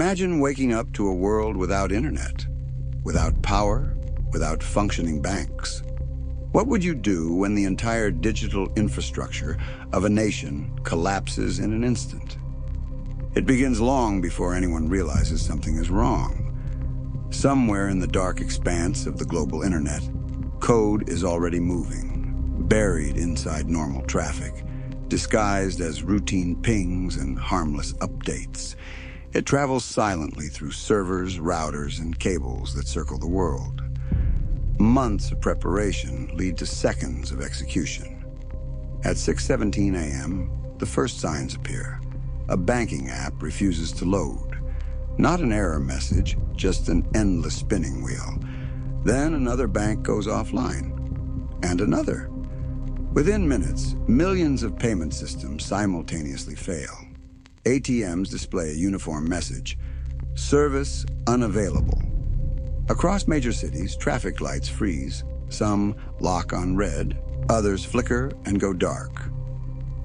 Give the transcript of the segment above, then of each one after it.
Imagine waking up to a world without internet, without power, without functioning banks. What would you do when the entire digital infrastructure of a nation collapses in an instant? It begins long before anyone realizes something is wrong. Somewhere in the dark expanse of the global internet, code is already moving, buried inside normal traffic, disguised as routine pings and harmless updates. It travels silently through servers, routers, and cables that circle the world. Months of preparation lead to seconds of execution. At 6:17 a.m., the first signs appear. A banking app refuses to load. Not an error message, just an endless spinning wheel. Then another bank goes offline. And another. Within minutes, millions of payment systems simultaneously fail. ATMs display a uniform message: service unavailable. Across major cities, traffic lights freeze. Some lock on red, others flicker and go dark.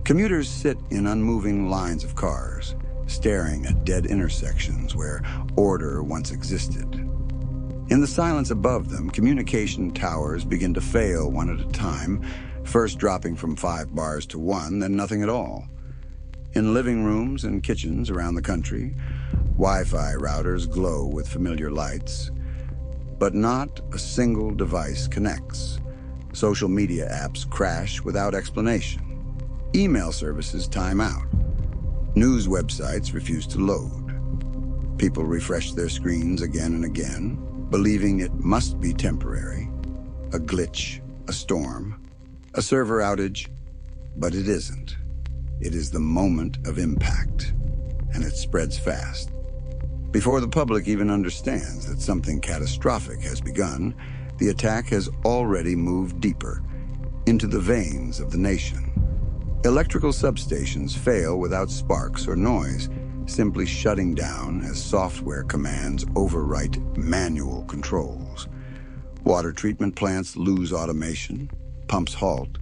Commuters sit in unmoving lines of cars, staring at dead intersections where order once existed. In the silence above them, communication towers begin to fail one at a time, first dropping from 5 bars to 1, then nothing at all. In living rooms and kitchens around the country, Wi-Fi routers glow with familiar lights, but not a single device connects. Social media apps crash without explanation. Email services time out. News websites refuse to load. People refresh their screens again and again, believing it must be temporary, a glitch, a storm, a server outage, but it isn't. It is the moment of impact, and it spreads fast. Before the public even understands that something catastrophic has begun, the attack has already moved deeper into the veins of the nation. Electrical substations fail without sparks or noise, simply shutting down as software commands overwrite manual controls. Water treatment plants lose automation, pumps halt,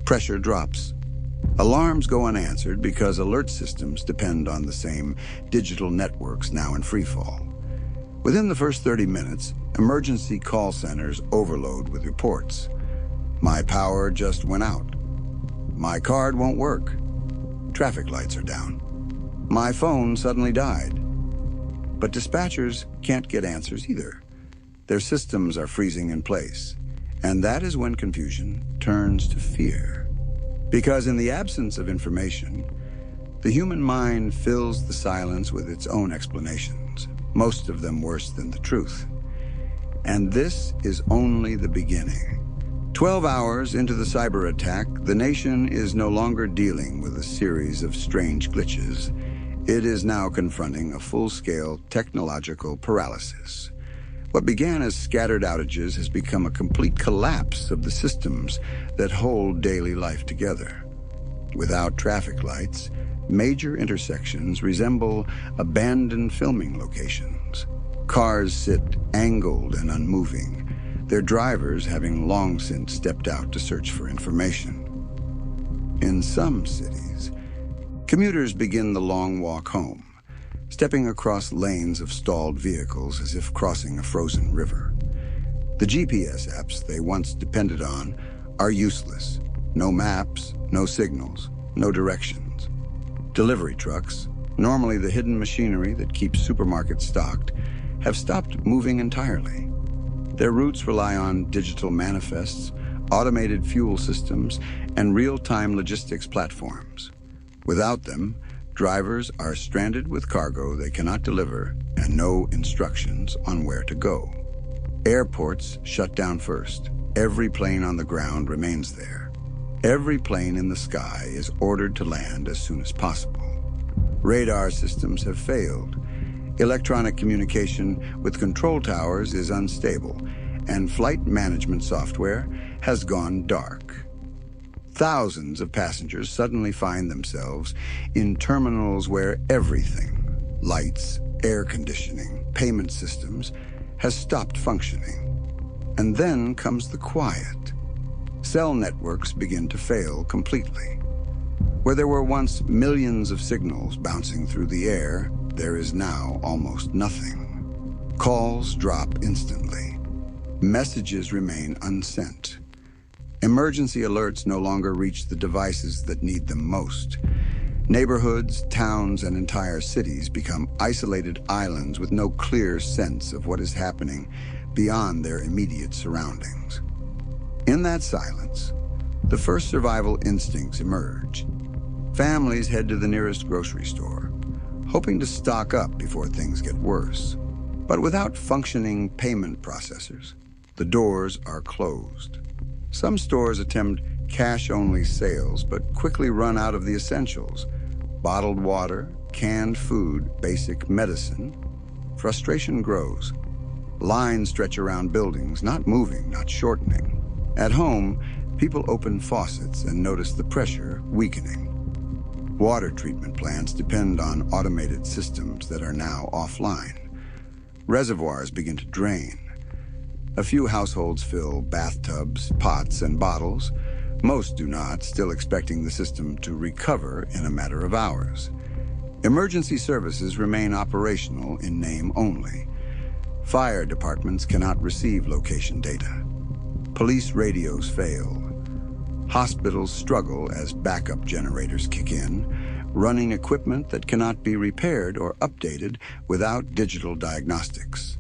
pressure drops. Alarms go unanswered because alert systems depend on the same digital networks now in freefall. Within the first 30 minutes, emergency call centers overload with reports. My power just went out. My card won't work. Traffic lights are down. My phone suddenly died. But dispatchers can't get answers either. Their systems are freezing in place. And that is when confusion turns to fear. Because in the absence of information, the human mind fills the silence with its own explanations, most of them worse than the truth. And this is only the beginning. 12 hours into the cyber attack, the nation is no longer dealing with a series of strange glitches. It is now confronting a full-scale technological paralysis. What began as scattered outages has become a complete collapse of the systems that hold daily life together. Without traffic lights, major intersections resemble abandoned filming locations. Cars sit angled and unmoving, their drivers having long since stepped out to search for information. In some cities, commuters begin the long walk home, stepping across lanes of stalled vehicles as if crossing a frozen river. The GPS apps they once depended on are useless. No maps, no signals, no directions. Delivery trucks, normally the hidden machinery that keeps supermarkets stocked, have stopped moving entirely. Their routes rely on digital manifests, automated fuel systems, and real-time logistics platforms. Without them, drivers are stranded with cargo they cannot deliver and no instructions on where to go. Airports shut down first. Every plane on the ground remains there. Every plane in the sky is ordered to land as soon as possible. Radar systems have failed. Electronic communication with control towers is unstable, and flight management software has gone dark. Thousands of passengers suddenly find themselves in terminals where everything, lights, air conditioning, payment systems, has stopped functioning. And then comes the quiet. Cell networks begin to fail completely. Where there were once millions of signals bouncing through the air, there is now almost nothing. Calls drop instantly. Messages remain unsent. Emergency alerts no longer reach the devices that need them most. Neighborhoods, towns, and entire cities become isolated islands with no clear sense of what is happening beyond their immediate surroundings. In that silence, the first survival instincts emerge. Families head to the nearest grocery store, hoping to stock up before things get worse. But without functioning payment processors, the doors are closed. Some stores attempt cash-only sales, but quickly run out of the essentials: bottled water, canned food, basic medicine. Frustration grows. Lines stretch around buildings, not moving, not shortening. At home, people open faucets and notice the pressure weakening. Water treatment plants depend on automated systems that are now offline. Reservoirs begin to drain. A few households fill bathtubs, pots, and bottles. Most do not, still expecting the system to recover in a matter of hours. Emergency services remain operational in name only. Fire departments cannot receive location data. Police radios fail. Hospitals struggle as backup generators kick in, running equipment that cannot be repaired or updated without digital diagnostics.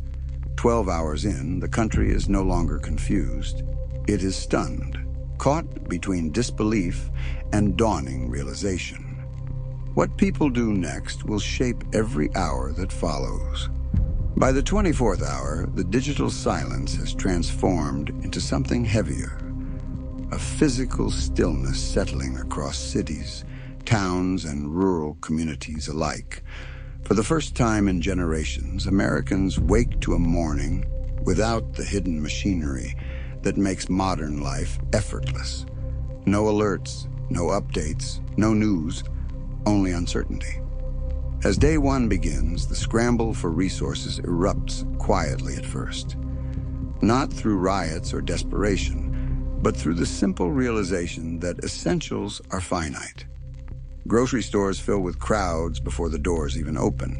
12 hours in, the country is no longer confused. It is stunned, caught between disbelief and dawning realization. What people do next will shape every hour that follows. By the 24th hour, the digital silence has transformed into something heavier. A physical stillness settling across cities, towns, and rural communities alike. For the first time in generations, Americans wake to a morning without the hidden machinery that makes modern life effortless. No alerts, no updates, no news, only uncertainty. As day one begins, the scramble for resources erupts quietly at first. Not through riots or desperation, but through the simple realization that essentials are finite. Grocery stores fill with crowds before the doors even open.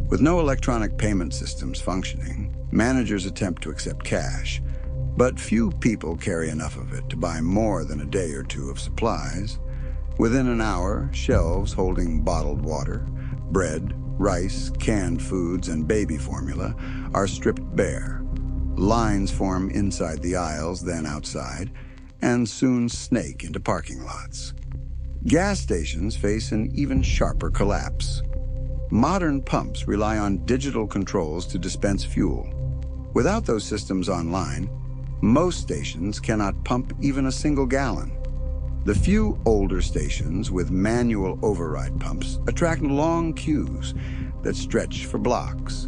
With no electronic payment systems functioning, managers attempt to accept cash, but few people carry enough of it to buy more than a day or two of supplies. Within an hour, shelves holding bottled water, bread, rice, canned foods, and baby formula are stripped bare. Lines form inside the aisles, then outside, and soon snake into parking lots. Gas stations face an even sharper collapse. Modern pumps rely on digital controls to dispense fuel. Without those systems online, most stations cannot pump even a single gallon. The few older stations with manual override pumps attract long queues that stretch for blocks.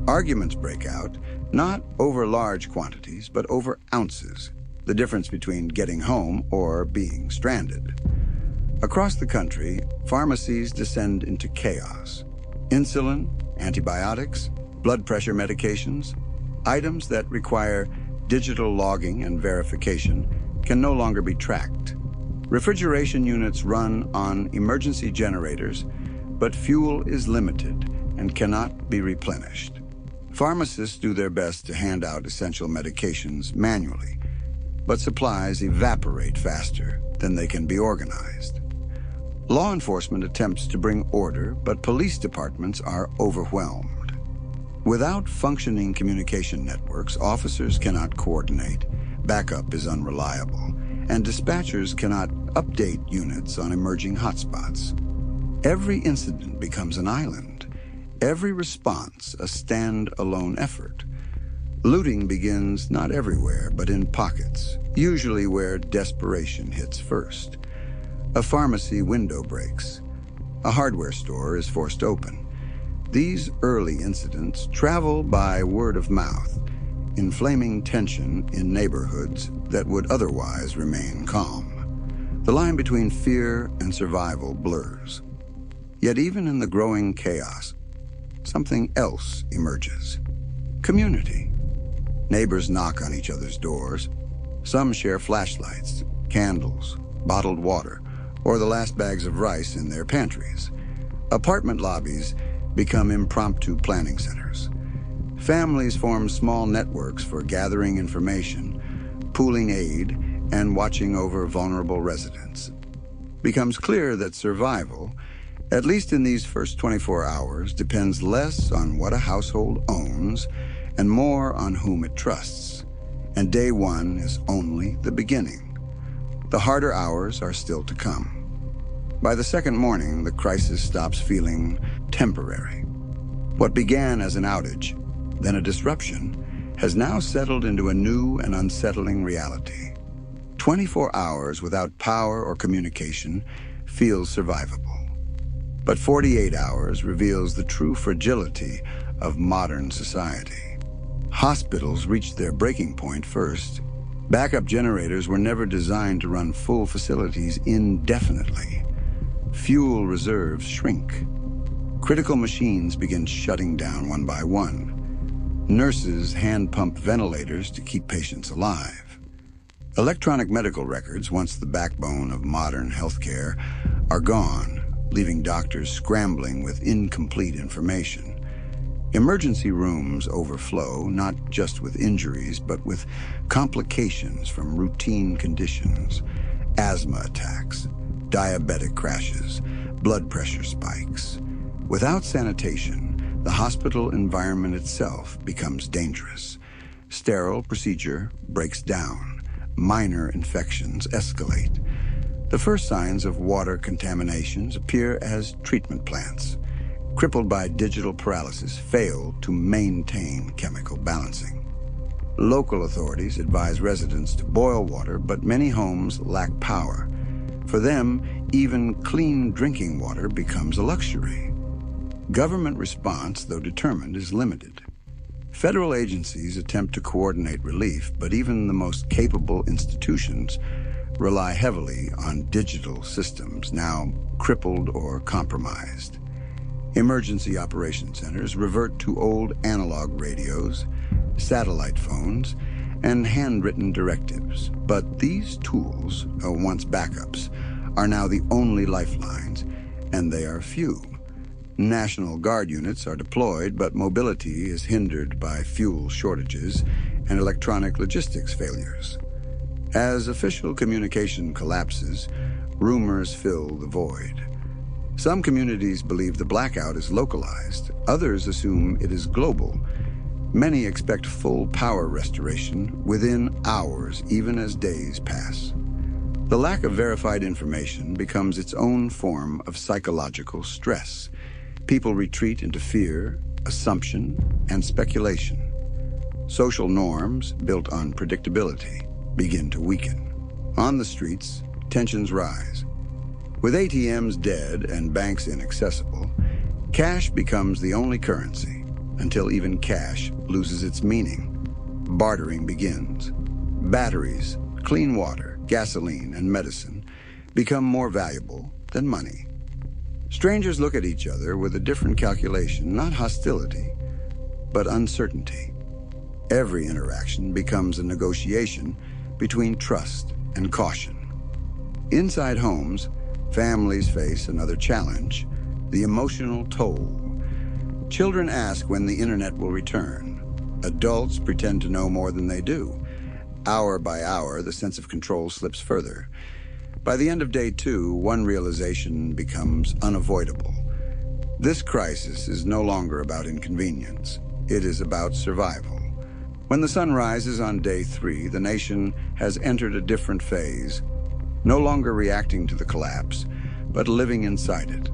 Arguments break out, not over large quantities, but over ounces, the difference between getting home or being stranded. Across the country, pharmacies descend into chaos. Insulin, antibiotics, blood pressure medications, items that require digital logging and verification can no longer be tracked. Refrigeration units run on emergency generators, but fuel is limited and cannot be replenished. Pharmacists do their best to hand out essential medications manually, but supplies evaporate faster than they can be organized. Law enforcement attempts to bring order, but police departments are overwhelmed. Without functioning communication networks, officers cannot coordinate, backup is unreliable, and dispatchers cannot update units on emerging hotspots. Every incident becomes an island. Every response a stand-alone effort. Looting begins not everywhere, but in pockets, usually where desperation hits first. A pharmacy window breaks. A hardware store is forced open. These early incidents travel by word of mouth, inflaming tension in neighborhoods that would otherwise remain calm. The line between fear and survival blurs. Yet even in the growing chaos, something else emerges. Community. Neighbors knock on each other's doors. Some share flashlights, candles, bottled water, or the last bags of rice in their pantries. Apartment lobbies become impromptu planning centers. Families form small networks for gathering information, pooling aid, and watching over vulnerable residents. It becomes clear that survival, at least in these first 24 hours, depends less on what a household owns and more on whom it trusts. And day one is only the beginning. The harder hours are still to come. By the second morning, the crisis stops feeling temporary. What began as an outage, then a disruption, has now settled into a new and unsettling reality. 24 hours without power or communication feels survivable. But 48 hours reveals the true fragility of modern society. Hospitals reached their breaking point first. Backup generators were never designed to run full facilities indefinitely. Fuel reserves shrink. Critical machines begin shutting down one by one. Nurses hand-pump ventilators to keep patients alive. Electronic medical records, once the backbone of modern healthcare, are gone, leaving doctors scrambling with incomplete information. Emergency rooms overflow, not just with injuries, but with complications from routine conditions, asthma attacks, diabetic crashes, blood pressure spikes. Without sanitation, the hospital environment itself becomes dangerous. Sterile procedure breaks down. Minor infections escalate. The first signs of water contaminations appear as treatment plants, crippled by digital paralysis, fail to maintain chemical balancing. Local authorities advise residents to boil water, but many homes lack power. For them, even clean drinking water becomes a luxury. Government response, though determined, is limited. Federal agencies attempt to coordinate relief, but even the most capable institutions rely heavily on digital systems, now crippled or compromised. Emergency operation centers revert to old analog radios, satellite phones, and handwritten directives. But these tools, once backups, are now the only lifelines, and they are few. National Guard units are deployed, but mobility is hindered by fuel shortages and electronic logistics failures. As official communication collapses, rumors fill the void. Some communities believe the blackout is localized. Others assume it is global. Many expect full power restoration within hours, even as days pass. The lack of verified information becomes its own form of psychological stress. People retreat into fear, assumption, and speculation. Social norms, built on predictability, begin to weaken. On the streets, tensions rise. With ATMs dead and banks inaccessible, cash becomes the only currency, until even cash loses its meaning. Bartering begins. Batteries, clean water, gasoline, and medicine become more valuable than money. Strangers look at each other with a different calculation, not hostility, but uncertainty. Every interaction becomes a negotiation between trust and caution. Inside homes, families face another challenge, the emotional toll. Children ask when the internet will return. Adults pretend to know more than they do. Hour by hour, the sense of control slips further. By the end of day 2, one realization becomes unavoidable. This crisis is no longer about inconvenience. It is about survival. When the sun rises on day 3, the nation has entered a different phase, no longer reacting to the collapse, but living inside it.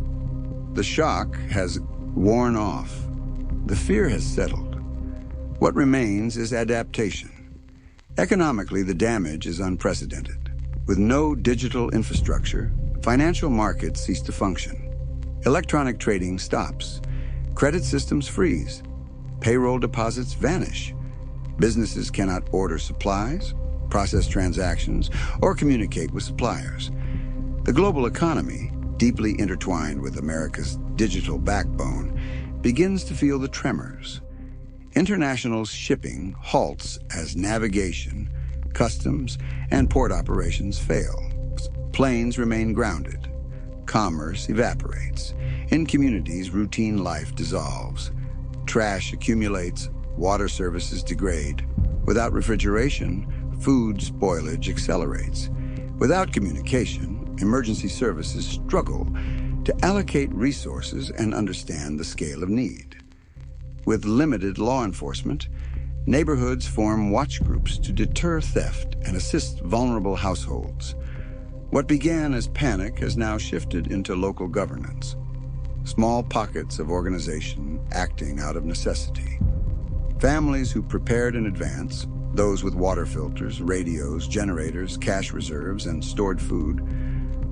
The shock has worn off. The fear has settled. What remains is adaptation. Economically, the damage is unprecedented. With no digital infrastructure, financial markets cease to function. Electronic trading stops. Credit systems freeze. Payroll deposits vanish. Businesses cannot order supplies, process transactions, or communicate with suppliers. The global economy, deeply intertwined with America's digital backbone, begins to feel the tremors. International shipping halts as navigation, customs, and port operations fail. Planes remain grounded. commerce evaporates. In communities, routine life dissolves. Trash accumulates, water services degrade. Without refrigeration, food spoilage accelerates. Without communication, emergency services struggle to allocate resources and understand the scale of need. With limited law enforcement, neighborhoods form watch groups to deter theft and assist vulnerable households. What began as panic has now shifted into local governance. Small pockets of organization acting out of necessity. Families who prepared in advance, those with water filters, radios, generators, cash reserves, and stored food,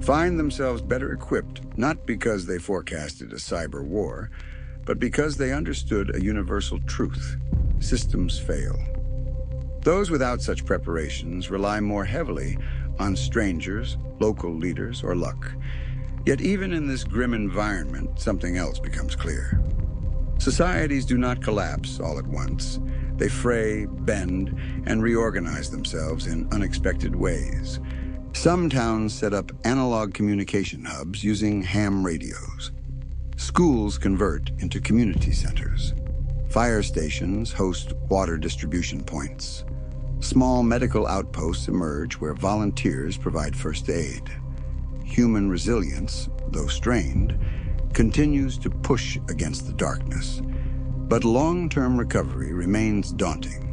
find themselves better equipped not because they forecasted a cyber war, but because they understood a universal truth: systems fail. Those without such preparations rely more heavily on strangers, local leaders, or luck. Yet even in this grim environment, something else becomes clear. Societies do not collapse all at once. They fray, bend, and reorganize themselves in unexpected ways. Some towns set up analog communication hubs using ham radios. Schools convert into community centers. Fire stations host water distribution points. Small medical outposts emerge where volunteers provide first aid. Human resilience, though strained, continues to push against the darkness. But long-term recovery remains daunting.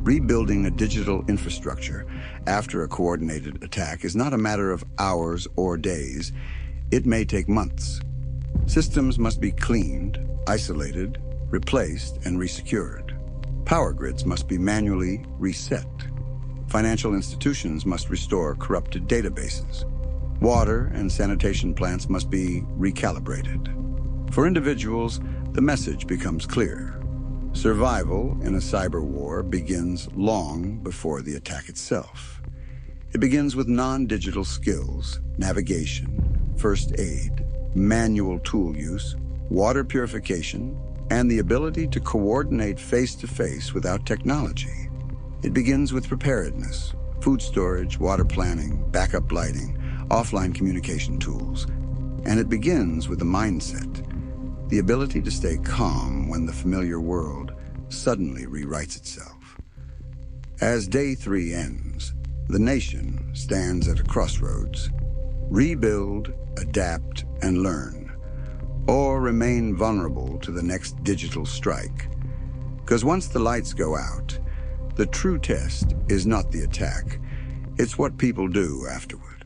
Rebuilding a digital infrastructure after a coordinated attack is not a matter of hours or days. It may take months. Systems must be cleaned, isolated, replaced, and resecured. Power grids must be manually reset. Financial institutions must restore corrupted databases. Water and sanitation plants must be recalibrated. For individuals, the message becomes clear. Survival in a cyber war begins long before the attack itself. It begins with non-digital skills, navigation, first aid, manual tool use, water purification, and the ability to coordinate face-to-face without technology. It begins with preparedness, food storage, water planning, backup lighting, offline communication tools. And it begins with the mindset, the ability to stay calm when the familiar world suddenly rewrites itself. As day 3 ends, the nation stands at a crossroads. Rebuild, adapt, and learn, or remain vulnerable to the next digital strike. Because once the lights go out, the true test is not the attack, it's what people do afterward.